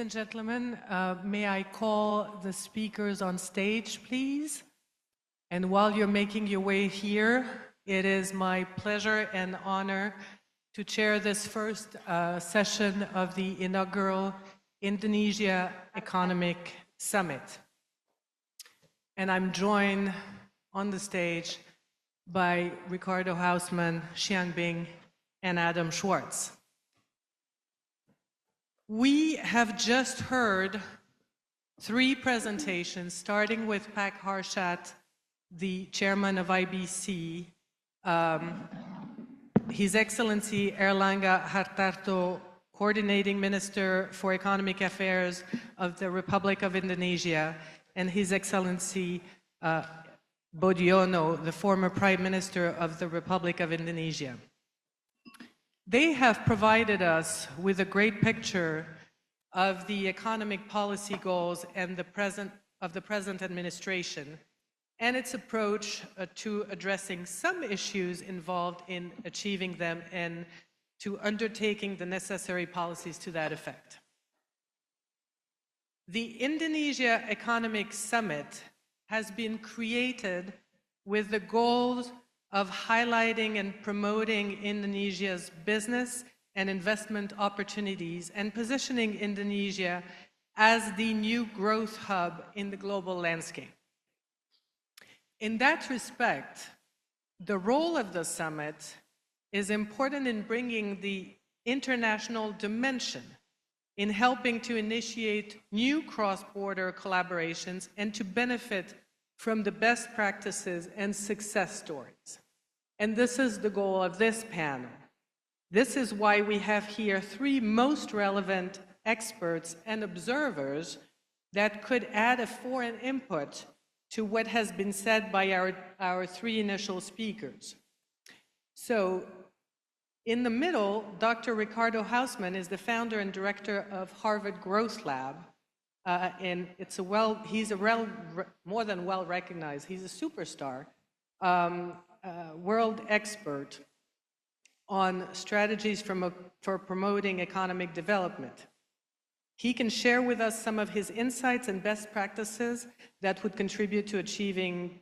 and gentlemen, may I call the speakers on stage, please? And while you're making your way here, it is my pleasure and honor to chair this first session of the inaugural Indonesia Economic Summit. And I'm joined on the stage by Ricardo Hausmann, Xiang, and Adam Schwarz. We have just heard three presentations, starting with Pak Harshat, the chairman of IBC, His Excellency Erlangga Hartarto, Coordinating Minister for Economic Affairs of the Republic of Indonesia, and His Excellency Budiono, the former Prime Minister of the Republic of Indonesia. They have provided us with a great picture of the economic policy goals and the present administration and its approach to addressing some issues involved in achieving them and to undertaking the necessary policies to that effect. The Indonesia Economic Summit has been created with the goals of highlighting and promoting Indonesia's business and investment opportunities and positioning Indonesia as the new growth hub in the global landscape. In that respect, the role of the summit is important in bringing the international dimension, in helping to initiate new cross-border collaborations and to benefit from the best practices and success stories. And this is the goal of this panel. This is why we have here three most relevant experts and observers that could add a foreign input to what has been said by our three initial speakers. So, in the middle, Dr. Ricardo Hausmann is the founder and director of Harvard Growth Lab, and he's more than well recognized. He's a superstar, world expert on strategies for promoting economic development. He can share with us some of his insights and best practices that would contribute to achieving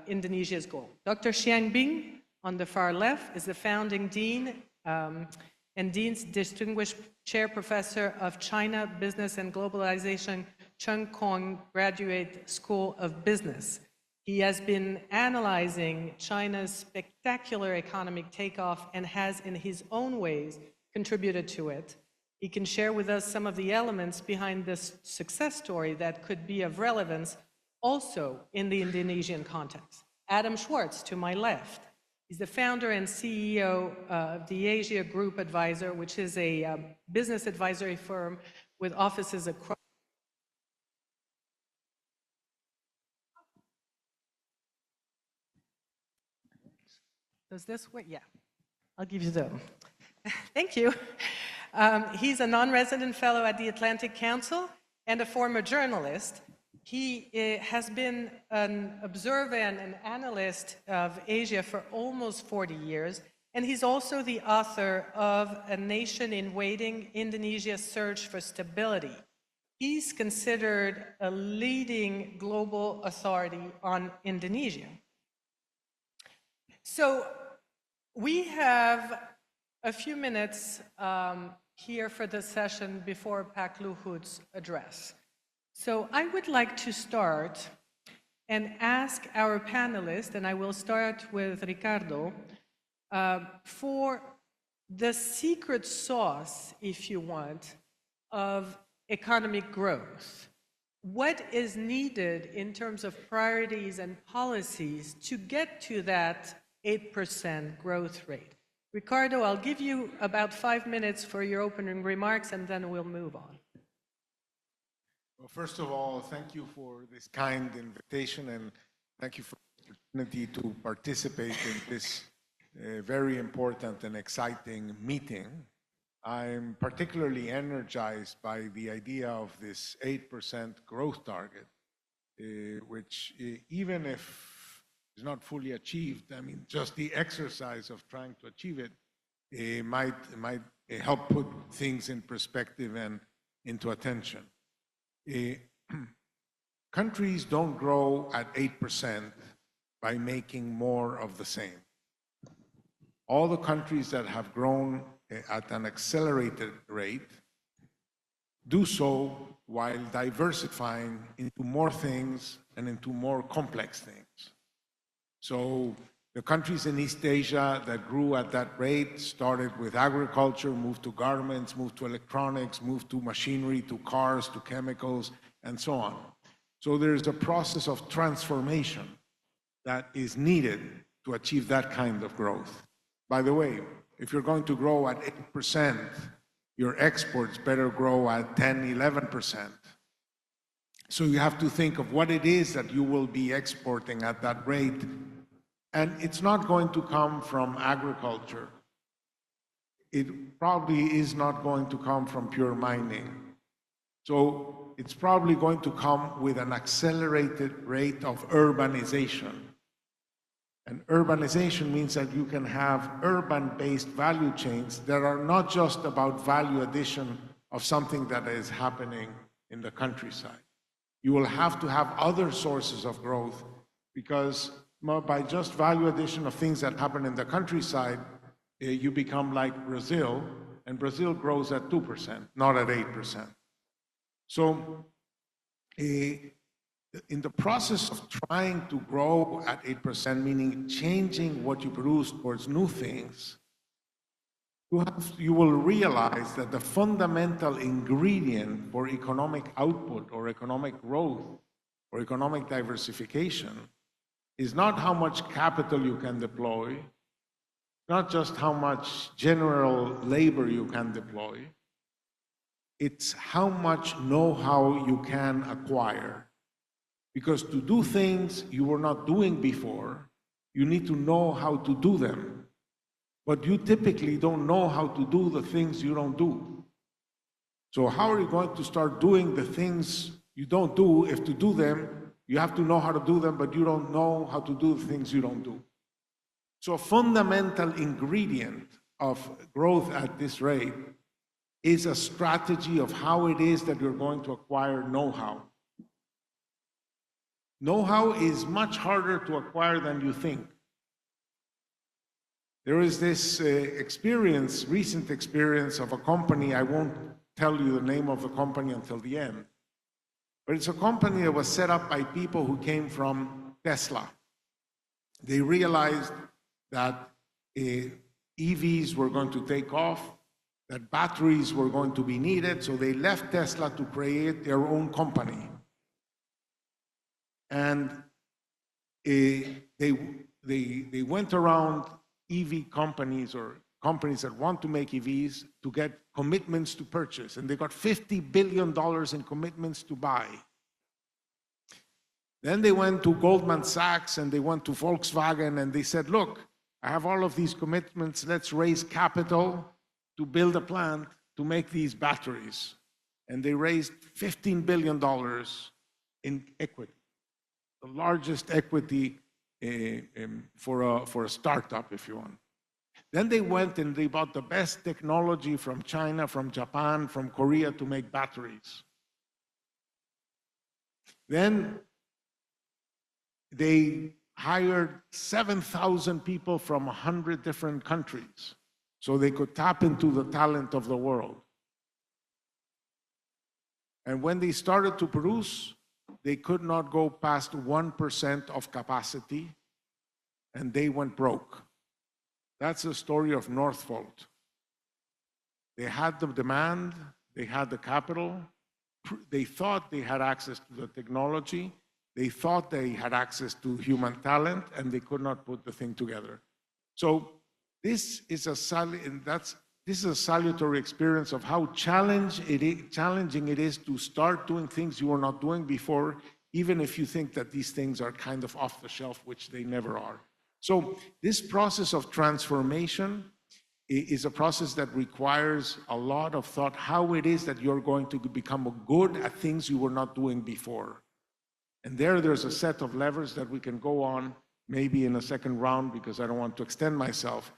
Indonesia's goal. Dr. Xiang on the far left is the founding dean and Dean's Distinguished Chair Professor of China Business and Globalization, Cheung Graduate School of Business. He has been analyzing China's spectacular economic takeoff and has, in his own ways, contributed to it. He can share with us some of the elements behind this success story that could be of relevance also in the Indonesian context. Adam Schwarz, to my left. He's the founder and CEO of the Asia Group Advisor, which is a business advisory firm with offices across. Does this work? Yeah, I'll give you the. Thank you. He's a non-resident fellow at the Atlantic Council and a former journalist. He has been an observer and an analyst of Asia for almost 40 years, and he's also the author of A Nation in Waiting, Indonesia's Search for Stability. He's considered a leading global authority on Indonesia. So we have a few minutes here for the session before Pak Luhut's address. So I would like to start and ask our panelists, and I will start with Ricardo, for the secret sauce, if you want, of economic growth. What is needed in terms of priorities and policies to get to that 8% growth rate? Ricardo, I'll give you about 5 minutes for your opening remarks, and then we'll move on. Well, first of all, thank you for this kind invitation, and thank you for the opportunity to participate in this very important and exciting meeting. I'm particularly energized by the idea of this 8% growth target, which even if is not fully achieved, I mean, just the exercise of trying to achieve it might help put things in perspective and into attention. Countries don't grow at 8% by making more of the same. All the countries that have grown at an accelerated rate do so while diversifying into more things and into more complex things. So the countries in East Asia that grew at that rate started with agriculture, moved to garments, moved to electronics, moved to machinery, to cars, to chemicals, and so on. So there's a process of transformation that is needed to achieve that kind of growth. By the way, if you're going to grow at 8%, your exports better grow at 10, 11%. So you have to think of what it is that you will be exporting at that rate. And it's not going to come from agriculture. It probably is not going to come from pure mining. So it's probably going to come with an accelerated rate of urbanization. And urbanization means that you can have urban-based value chains that are not just about value addition of something that is happening in the countryside. You will have to have other sources of growth, because by just value addition of things that happen in the countryside, you become like Brazil, and Brazil grows at 2%, not at 8%. So in the process of trying to grow at 8%, meaning changing what you produce towards new things, you will realize that the fundamental ingredient for economic output or economic growth or economic diversification is not how much capital you can deploy, not just how much general labor you can deploy, it's how much know-how you can acquire. Because to do things you were not doing before, you need to know how to do them. But you typically don't know how to do the things you don't do. So how are you going to start doing the things you don't do if to do them, you have to know how to do them, but you don't know how to do the things you don't do? So a fundamental ingredient of growth at this rate is a strategy of how it is that you're going to acquire know-how. Know-how is much harder to acquire than you think. There is this recent experience of a company. I won't tell you the name of the company until the end, but it's a company that was set up by people who came from Tesla. They realized that EVs were going to take off, that batteries were going to be needed, so they left Tesla to create their own company. And they went around EV companies or companies that want to make EVs to get commitments to purchase. And they got $50 billion in commitments to buy. Then they went to Goldman Sachs and they went to Volkswagen and they said, look, I have all of these commitments. Let's raise capital to build a plant to make these batteries. And they raised $15 billion in equity. The largest equity for a startup, if you want. Then they went and they bought the best technology from China, from Japan, from Korea to make batteries. Then they hired 7,000 people from 100 different countries so they could tap into the talent of the world. And when they started to produce, they could not go past 1% of capacity, and they went broke. That's the story of Northvolt. They had the demand, they had the capital, they thought they had access to the technology, they thought they had access to human talent, and they could not put the thing together. So this is a salutary experience of how challenging it is to start doing things you were not doing before, even if you think that these things are kind of off the shelf, which they never are. So this process of transformation is a process that requires a lot of thought, how it is that you're going to become good at things you were not doing before. And there's a set of levers that we can go on, maybe in a second round, because I don't want to extend myself.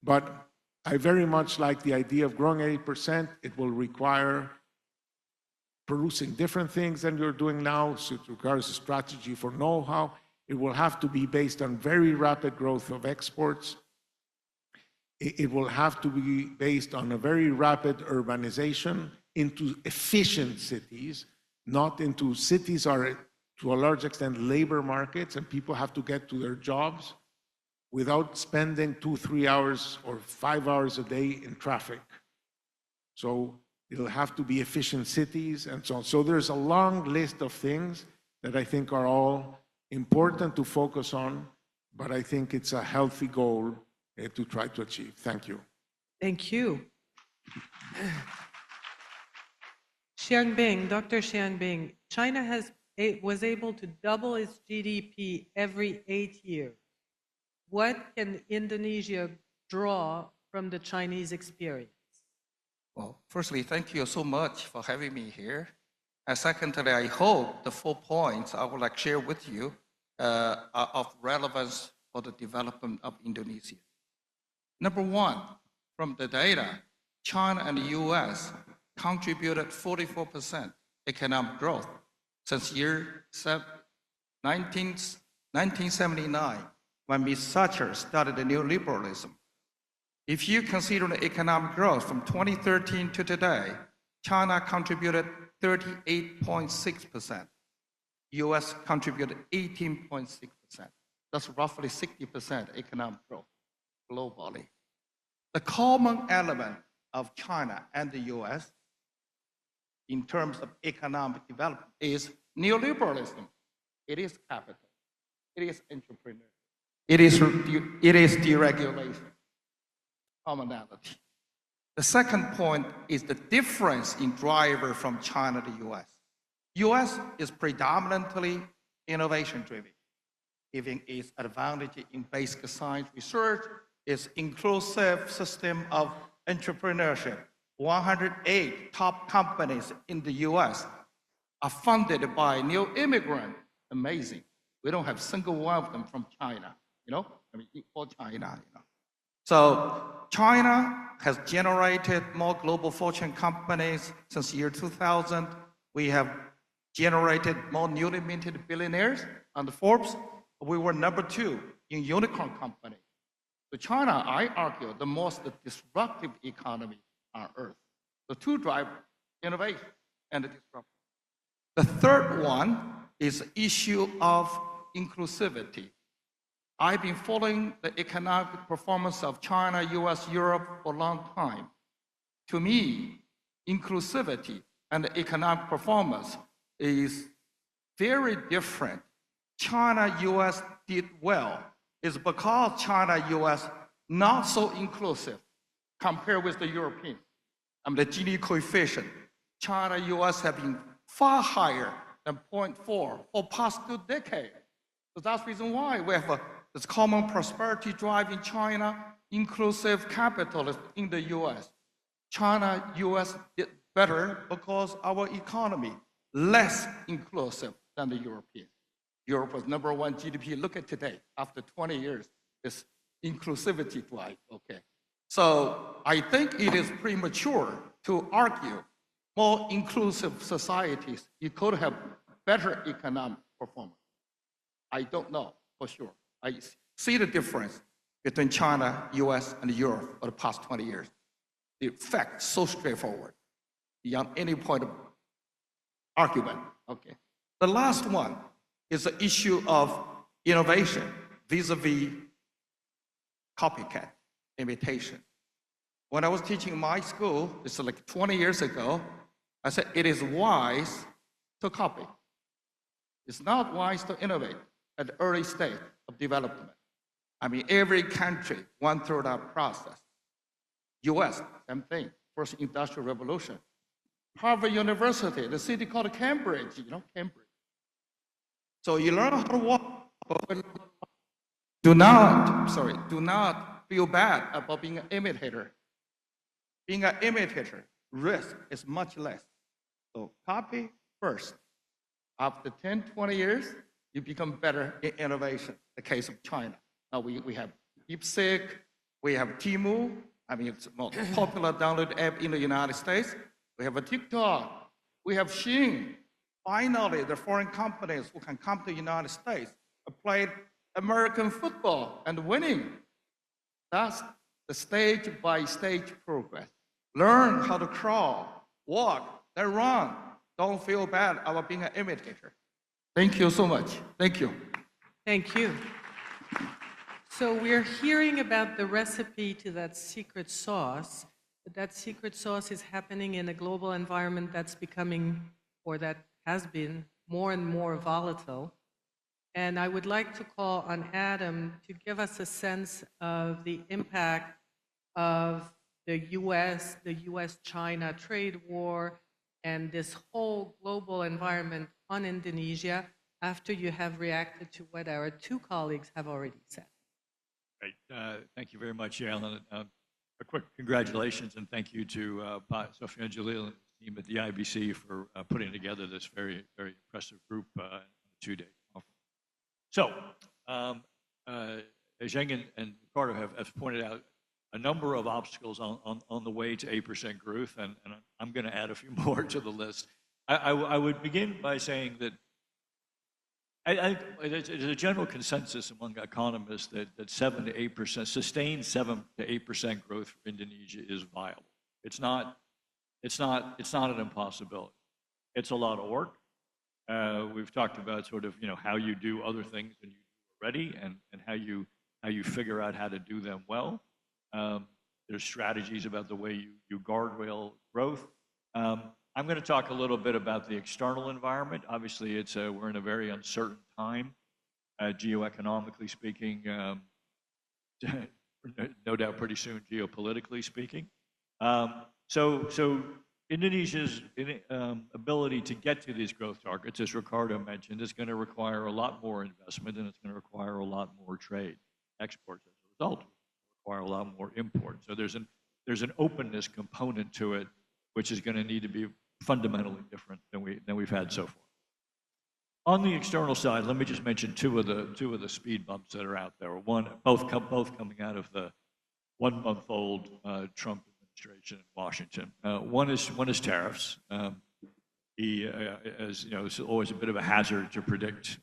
But I very much like the idea of growing 8%. It will require producing different things than you're doing now, so it requires a strategy for know-how. It will have to be based on very rapid growth of exports. It will have to be based on a very rapid urbanization into efficient cities, not into cities are, to a large extent, labor markets, and people have to get to their jobs without spending 2-3 hours or 5 hours a day in traffic. So it'll have to be efficient cities and so on. So there's a long list of things that I think are all important to focus on, but I think it's a healthy goal to try to achieve. Thank you. Thank you. Dr. Xiangbing, China was able to double its GDP every 8 years. What can Indonesia draw from the Chinese experience? Well, firstly, thank you so much for having me here. And secondly, I hope the 4 points I would like to share with you are of relevance for the development of Indonesia. Number one, from the data, China and the US contributed 44% economic growth since year 1979, when Ms. Thatcher started the neoliberalism. If you consider the economic growth from 2013 to today, China contributed 38.6%. US contributed 18.6%. That's roughly 60% economic growth globally. The common element of China and the US in terms of economic development is neoliberalism. It is capital. It is entrepreneurship. It is deregulation. Commonality. The second point is the difference in driver from China to US. US is predominantly innovation-driven, giving its advantage in basic science research, its inclusive system of entrepreneurship. 108 top companies in the US are funded by new immigrants. Amazing. We don't have a single one of them from China, for China, So China has generated more global fortune companies since year 2000. We have generated more newly minted billionaires on the Forbes. We were number 2 in unicorn company. So China, I argue, the most disruptive economy on earth. The 2 drive innovation and the disruption. The third one is the issue of inclusivity. I've been following the economic performance of China, US, Europe for a long time. To me, inclusivity and the economic performance is very different. China, US did well. It's because China, US not so inclusive compared with the Europeans. The Gini coefficient, China, US have been far higher than 0.4 for past 2 decades. So that's the reason why we have this common prosperity drive in China, inclusive capitalism in the US. China, US did better because our economy less inclusive than the Europeans. Europe was number 1 GDP. Look at today, after 20 years, this inclusivity drive, okay. So I think it is premature to argue more inclusive societies, you could have better economic performance. I don't know for sure. I see the difference between China, US, and Europe for the past 20 years. The fact so straightforward, beyond any point of argument, okay. The last one is the issue of innovation vis-a-vis copycat, imitation. When I was teaching in my school, it's like 20 years ago, I said it is wise to copy. It's not wise to innovate at the early stage of development. Every country went through that process. US, same thing, first industrial revolution. Harvard University, the city called Cambridge, Cambridge. So you learn how to walk. Do not feel bad about being an imitator. Being an imitator, risk is much less. So copy first. After 10, 20 years, you become better in innovation. The case of China. Now we have DeepSeek, we have Temu. It's the most popular download app in the United States. We have a TikTok. We have Xiang. Finally, the foreign companies who can come to the United States play American football and winning. That's the stage-by-stage progress. Learn how to crawl, walk, then run. Don't feel bad about being an imitator. Thank you so much. Thank you. Thank you. So we're hearing about the recipe to that secret sauce, but that secret sauce is happening in a global environment that's becoming, or that has been, more and more volatile. And I would like to call on Adam to give us a sense of the impact of the US-China trade war and this whole global environment on Indonesia after you have reacted to what our two colleagues have already said. Great. Thank you very much, Yael. A quick congratulations and thank you to Sophia and Jalil and the team at the IBC for putting together this very, very impressive group on a two-day conference. So, Xiang and Ricardo have pointed out a number of obstacles on the way to 8% growth, and I'm going to add a few more to the list. I would begin by saying that there's a general consensus among economists that 7 to 8%, sustained 7 to 8% growth for Indonesia is viable. It's not an impossibility. It's a lot of work. We've talked about sort of how you do other things than you do already, and how you figure out how to do them well. There's strategies about the way you guardrail growth. I'm going to talk a little bit about the external environment. Obviously, we're in a very uncertain time, geoeconomically speaking, no doubt pretty soon geopolitically speaking. So Indonesia's ability to get to these growth targets, as Ricardo mentioned, is going to require a lot more investment, and it's going to require a lot more trade. Exports, as a result, require a lot more imports. So there's an openness component to it, which is going to need to be fundamentally different than we've had so far. On the external side, let me just mention two of the speed bumps that are out there. Both coming out of the 1-month-old Trump administration in Washington. One is tariffs. As you know, it's always a bit of a hazard to predict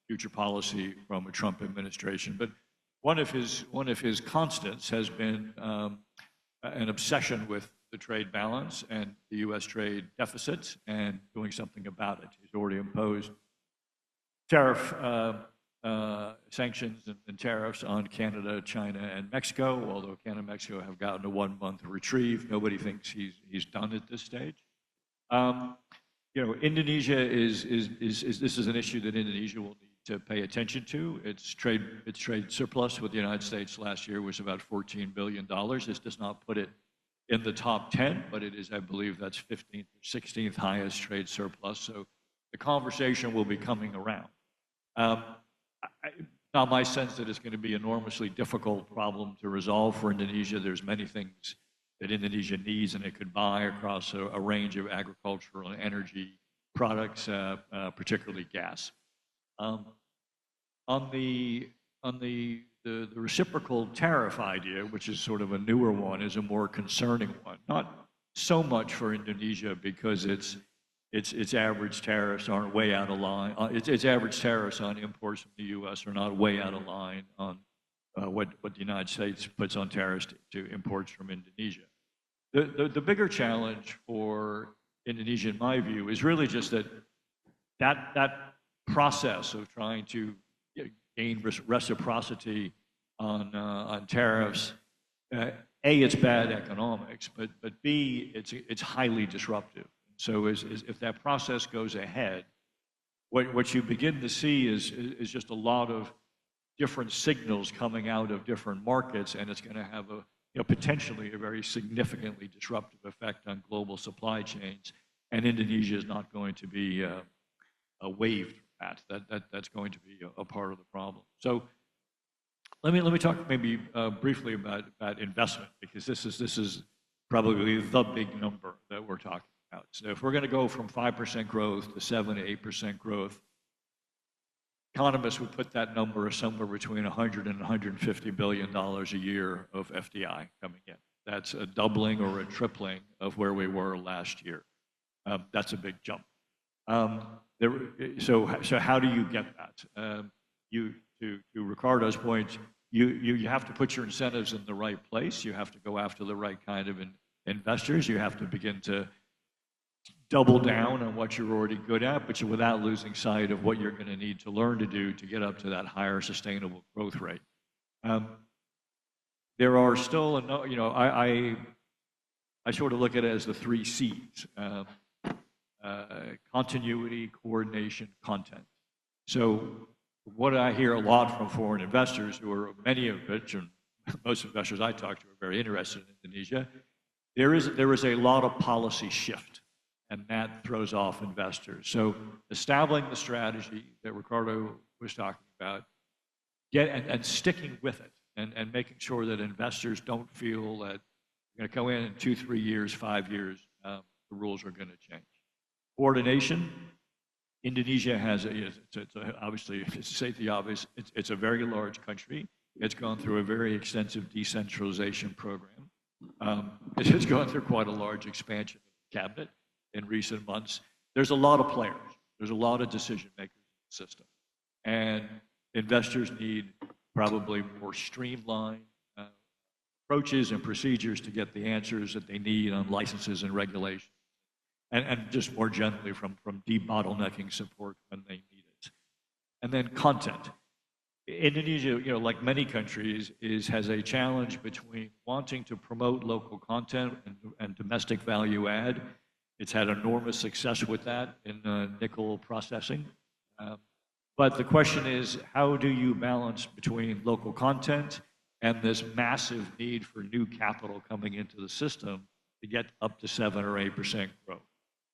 future policy from a Trump administration. But one of his constants has been an obsession with the trade balance and the U.S. trade deficits and doing something about it. He's already imposed tariff sanctions and tariffs on Canada, China, and Mexico. Although Canada and Mexico have gotten a 1-month reprieve, nobody thinks he's done at this stage. Indonesia this is an issue that Indonesia will need to pay attention to. Its trade surplus with the United States last year was about $14 billion. This does not put it in the top 10, but it is, I believe, that's 15th or 16th highest trade surplus. So the conversation will be coming around. Now, my sense that it's going to be an enormously difficult problem to resolve for Indonesia. There's many things that Indonesia needs and it could buy across a range of agricultural and energy products, particularly gas. On the reciprocal tariff idea, which is sort of a newer one, is a more concerning one. Not so much for Indonesia because its average tariffs aren't way out of line. Its average tariffs on imports from the U.S. are not way out of line on what the United States puts on tariffs to imports from Indonesia. The bigger challenge for Indonesia, in my view, is really just that process of trying to gain reciprocity on tariffs. A, it's bad economics, but B, it's highly disruptive. So if that process goes ahead, what you begin to see is just a lot of different signals coming out of different markets, and it's going to have potentially a very significantly disruptive effect on global supply chains. And Indonesia is not going to be waived from that. That's going to be a part of the problem. So let me talk maybe briefly about investment, because this is probably the big number that we're talking about. So if we're going to go from 5% growth to 7 to 8% growth, economists would put that number somewhere between $100 and $150 billion a year of FDI coming in. That's a doubling or a tripling of where we were last year. That's a big jump. So how do you get that? To Ricardo's point, you have to put your incentives in the right place. You have to go after the right kind of investors. You have to begin to double down on what you're already good at, but without losing sight of what you're going to need to learn to do to get up to that higher sustainable growth rate. There are still, I sort of look at it as the 3 C's. Continuity, coordination, content. So what I hear a lot from foreign investors, who are many of which, and most investors I talk to are very interested in Indonesia, there is a lot of policy shift, and that throws off investors. So establishing the strategy that Ricardo was talking about, and sticking with it, and making sure that investors don't feel that you're going to go in 2, 3 years, 5 years, the rules are going to change. Coordination. Indonesia has, obviously, to state the obvious, it's a very large country. It's gone through a very extensive decentralization program. It has gone through quite a large expansion of the cabinet in recent months. There's a lot of players. There's a lot of decision makers in the system. And investors need probably more streamlined approaches and procedures to get the answers that they need on licenses and regulations. And just more generally from debottlenecking support when they need it. And then content. Indonesia, like many countries, has a challenge between wanting to promote local content and domestic value add. It's had enormous success with that in nickel processing. But the question is, how do you balance between local content and this massive need for new capital coming into the system to get up to 7 or 8% growth?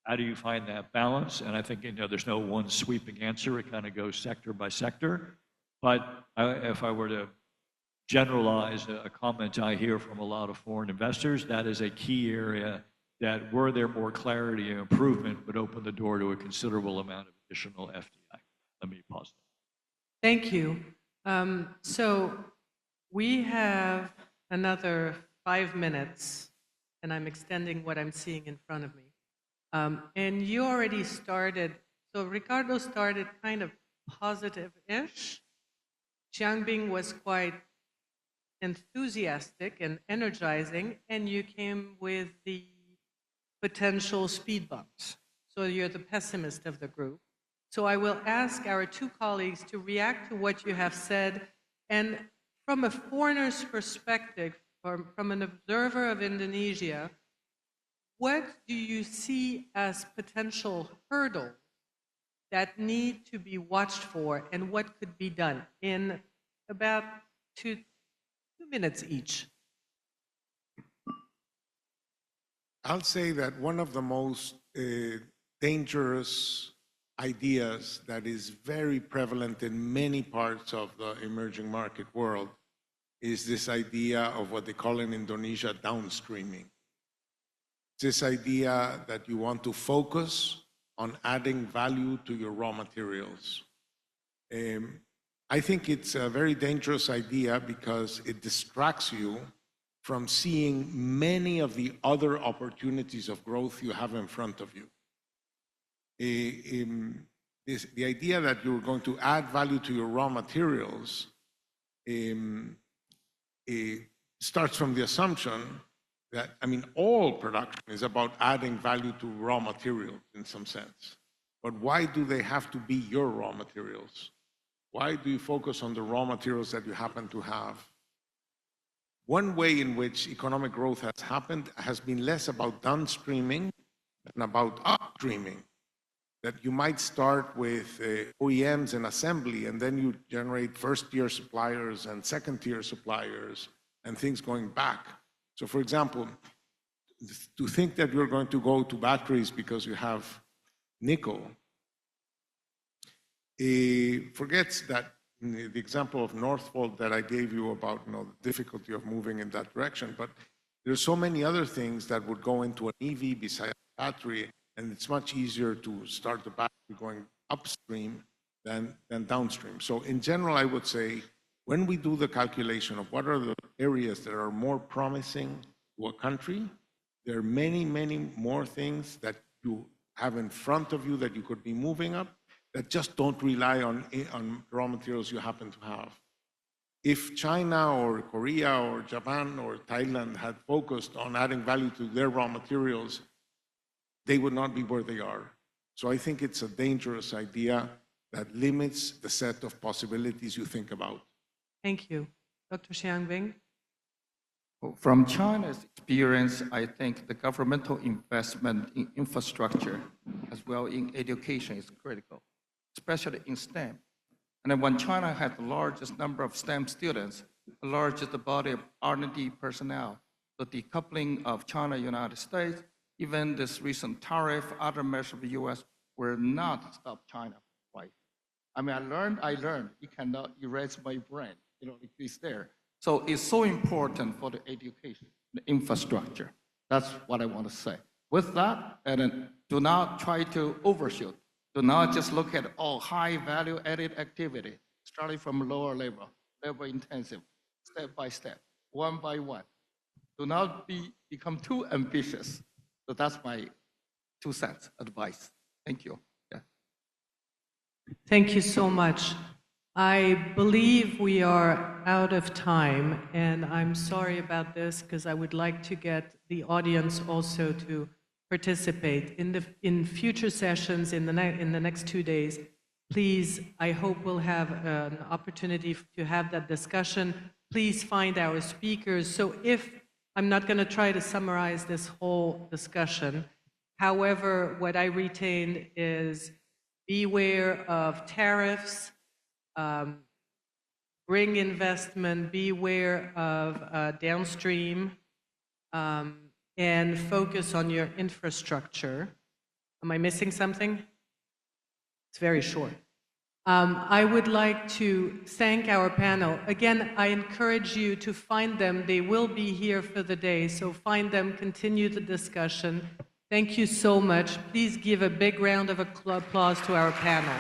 How do you find that balance? And I think there's no one sweeping answer. It kind of goes sector by sector. But if I were to generalize a comment I hear from a lot of foreign investors, that is a key area that, were there more clarity and improvement, would open the door to a considerable amount of additional FDI. Let me pause there. Thank you. So we have another 5 minutes, and I'm extending what I'm seeing in front of me. And you already started, so Ricardo started kind of positive-ish. Xiang was quite enthusiastic and energizing, and you came with the potential speed bumps. So you're the pessimist of the group. So I will ask our 2 colleagues to react to what you have said, and from a foreigner's perspective, from an observer of Indonesia, what do you see as potential hurdles that need to be watched for, and what could be done in about 2 minutes each? I'll say that one of the most dangerous ideas that is very prevalent in many parts of the emerging market world is this idea of what they call in Indonesia downstreaming. This idea that you want to focus on adding value to your raw materials. I think it's a very dangerous idea because it distracts you from seeing many of the other opportunities of growth you have in front of you. The idea that you're going to add value to your raw materials starts from the assumption that, all production is about adding value to raw materials in some sense. But why do they have to be your raw materials? Why do you focus on the raw materials that you happen to have? One way in which economic growth has happened has been less about downstreaming than about upstreaming. That you might start with OEMs and assembly, and then you generate first-tier suppliers and second-tier suppliers and things going back. So for example, to think that you're going to go to batteries because you have nickel, forgets that the example of Northvolt that I gave you about the difficulty of moving in that direction, but there's so many other things that would go into an EV besides a battery, and it's much easier to start the battery going upstream than downstream. So in general, I would say, when we do the calculation of what are the areas that are more promising to a country, there are many, many more things that you have in front of you that you could be moving up, that just don't rely on raw materials you happen to have. If China or Korea or Japan or Thailand had focused on adding value to their raw materials, they would not be where they are. So I think it's a dangerous idea that limits the set of possibilities you think about. Thank you. Dr. Xiang. From China's experience, I think the governmental investment in infrastructure as well in education is critical, especially in STEM. And then when China had the largest number of STEM students, the largest body of R&D personnel, the decoupling of China, United States, even this recent tariff, other measures of the US will not stop China, right? I mean, I learned, you cannot erase my brain, it's there. So it's so important for the education, the infrastructure. That's what I want to say. With that, and then do not try to overshoot. Do not just look at all high value added activity, starting from lower level, labor intensive, step by step, one by one. Do not become too ambitious. So that's my 2 cents advice. Thank you. Yeah. Thank you so much. I believe we are out of time, and I'm sorry about this because I would like to get the audience also to participate. In future sessions in the next 2 days, please, I hope we'll have an opportunity to have that discussion. Please find our speakers. So I'm not going to try to summarize this whole discussion. However, what I retained is beware of tariffs, bring investment, beware of downstream, and focus on your infrastructure. Am I missing something? It's very short. I would like to thank our panel. Again, I encourage you to find them. They will be here for the day, so find them, continue the discussion. Thank you so much. Please give a big round of applause to our panel.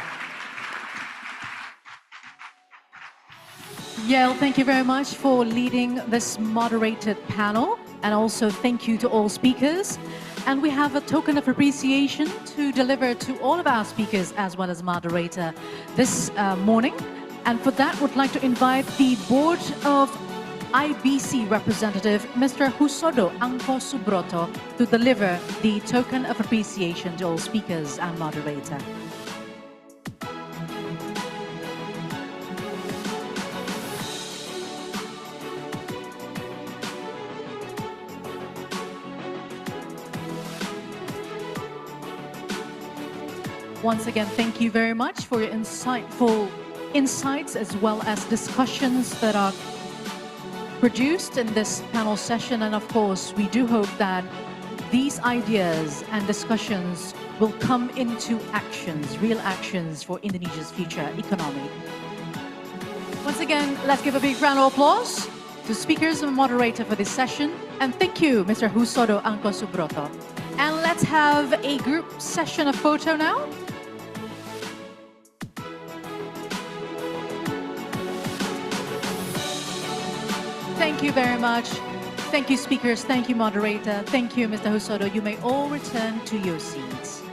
Yael, thank you very much for leading this moderated panel, and also thank you to all speakers. And we have a token of appreciation to deliver to all of our speakers as well as moderator this morning. And for that, would like to invite the Board of IBC representative, Mr. Husodo Angko Subroto, to deliver the token of appreciation to all speakers and moderator. Once again, thank you very much for your insightful insights as well as discussions that are produced in this panel session. And of course, we do hope that these ideas and discussions will come into actions, real actions for Indonesia's future economy. Once again, let's give a big round of applause to speakers and moderator for this session. And thank you, Mr. Husodo Angko Subroto. And let's have a group session of photo now. Thank you very much. Thank you, speakers. Thank you, moderator. Thank you, Mr. Husodo. You may all return to your seats.